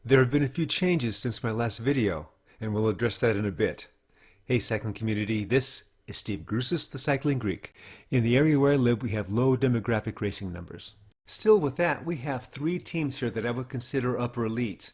There have been a few changes since my last video, and we'll address that in a bit. Hey cycling community, this is Steve Grusis, the Cycling Greek. In the area where I live, we have low demographic racing numbers. Still with that, we have three teams here that I would consider upper elite.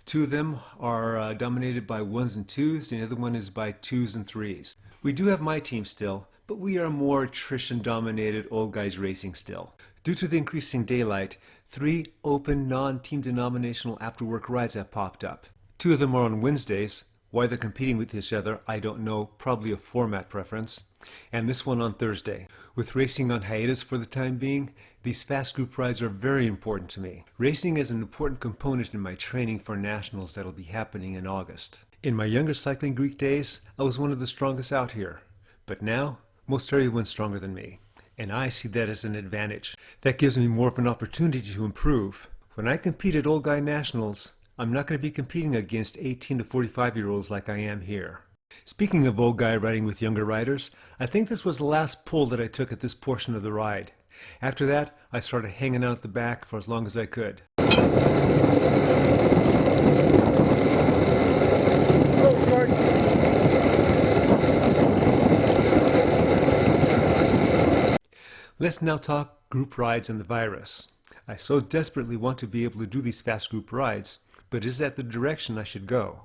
Two of them are dominated by ones and twos, and the other one is by twos and threes. We do have my team still, but we are more attrition-dominated old guys racing still. Due to the increasing daylight, three open, non-team denominational after-work rides have popped up. Two of them are on Wednesdays. Why they're competing with each other, I don't know, probably a format preference. And this one on Thursday. With racing on hiatus for the time being, these fast group rides are very important to me. Racing is an important component in my training for nationals that'll be happening in August. In my younger Cycling Greek days, I was one of the strongest out here. But now, most everyone's stronger than me. And I see that as an advantage. That gives me more of an opportunity to improve. When I compete at Old Guy Nationals, I'm not going to be competing against 18 to 45-year-olds like I am here. Speaking of old guy riding with younger riders, I think this was the last pull that I took at this portion of the ride. After that, I started hanging out at the back for as long as I could. Let's now talk group rides and the virus. I so desperately want to be able to do these fast group rides, but is that the direction I should go?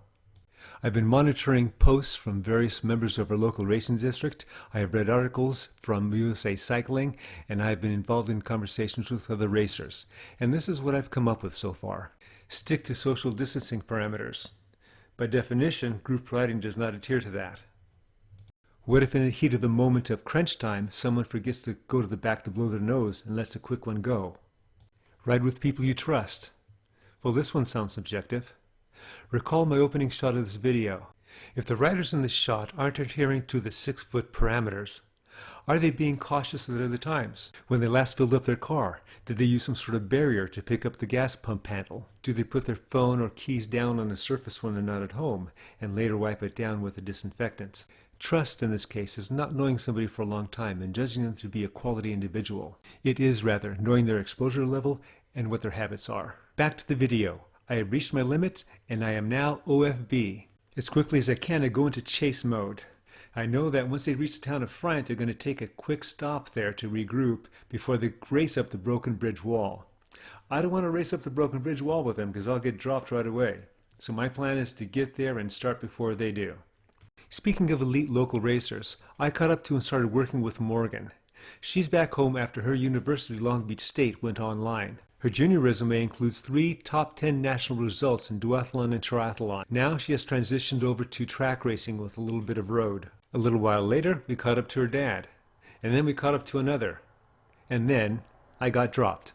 I've been monitoring posts from various members of our local racing district. I have read articles from USA Cycling, and I have been involved in conversations with other racers. And this is what I've come up with so far. Stick to social distancing parameters. By definition, group riding does not adhere to that. What if in the heat of the moment of crunch time, someone forgets to go to the back to blow their nose and lets a quick one go? Ride with people you trust. Well, this one sounds subjective. Recall my opening shot of this video. If the riders in this shot aren't adhering to the 6-foot parameters, are they being cautious at other times? When they last filled up their car, did they use some sort of barrier to pick up the gas pump handle? Do they put their phone or keys down on the surface when they're not at home and later wipe it down with a disinfectant? Trust in this case is not knowing somebody for a long time and judging them to be a quality individual. It is rather knowing their exposure level and what their habits are. Back to the video. I have reached my limits and I am now OFB. As quickly as I can, I go into chase mode. I know that once they reach the town of Friant, they're going to take a quick stop there to regroup before they race up the broken bridge wall. I don't want to race up the broken bridge wall with them because I'll get dropped right away. So my plan is to get there and start before they do. Speaking of elite local racers, I caught up to and started working with Morgan. She's back home after her University Long Beach State went online. Her junior resume includes 3 top 10 national results in duathlon and triathlon. Now she has transitioned over to track racing with a little bit of road. A little while later, we caught up to her dad. And then we caught up to another. And then I got dropped.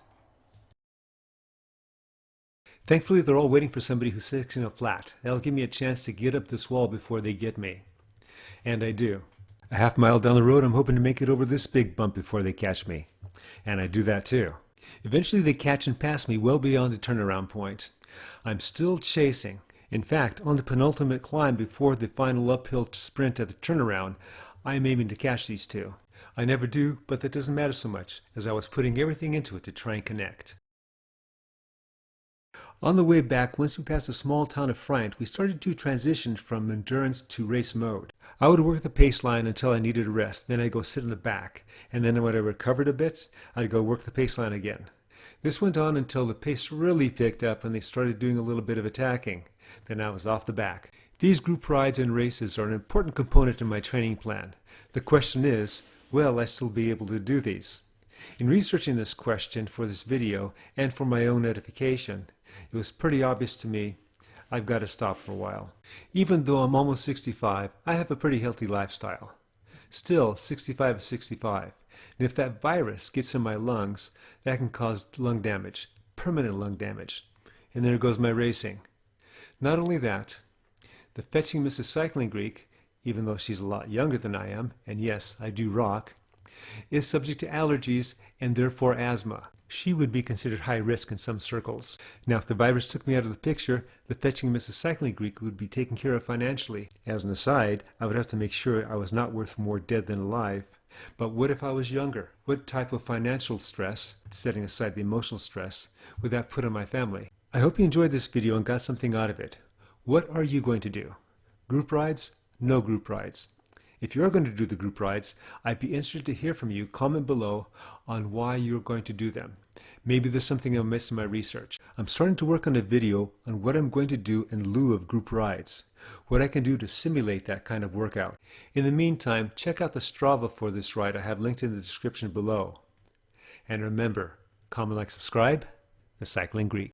Thankfully, they're all waiting for somebody who's fixing a flat. That'll give me a chance to get up this wall before they get me. And I do. A half mile down the road, I'm hoping to make it over this big bump before they catch me. And I do that too. Eventually they catch and pass me well beyond the turnaround point. I'm still chasing. In fact, on the penultimate climb before the final uphill sprint at the turnaround, I'm aiming to catch these two. I never do, but that doesn't matter so much, as I was putting everything into it to try and connect. On the way back, once we passed the small town of Friant, we started to transition from endurance to race mode. I would work the pace line until I needed a rest, then I'd go sit in the back, and then when I recovered a bit, I'd go work the pace line again. This went on until the pace really picked up and they started doing a little bit of attacking. Then I was off the back. These group rides and races are an important component in my training plan. The question is, will I still be able to do these? In researching this question for this video and for my own edification, it was pretty obvious to me I've got to stop for a while. Even though I'm almost 65, I have a pretty healthy lifestyle. Still, 65 is 65. And if that virus gets in my lungs, that can cause lung damage, permanent lung damage. And there goes my racing. Not only that, the fetching Mrs. Cycling Greek, even though she's a lot younger than I am, and yes, I do rock, is subject to allergies and therefore asthma. She would be considered high risk in some circles. Now, if the virus took me out of the picture, the fetching Mrs. Cycling Greek would be taken care of financially. As an aside, I would have to make sure I was not worth more dead than alive. But what if I was younger? What type of financial stress, setting aside the emotional stress, would that put on my family? I hope you enjoyed this video and got something out of it. What are you going to do? Group rides? No group rides. If you're going to do the group rides, I'd be interested to hear from you. Comment below on why you're going to do them. Maybe there's something I missed in my research. I'm starting to work on a video on what I'm going to do in lieu of group rides, what I can do to simulate that kind of workout. In the meantime, check out the Strava for this ride I have linked in the description below. And remember, comment, like, subscribe, the Cycling Greek.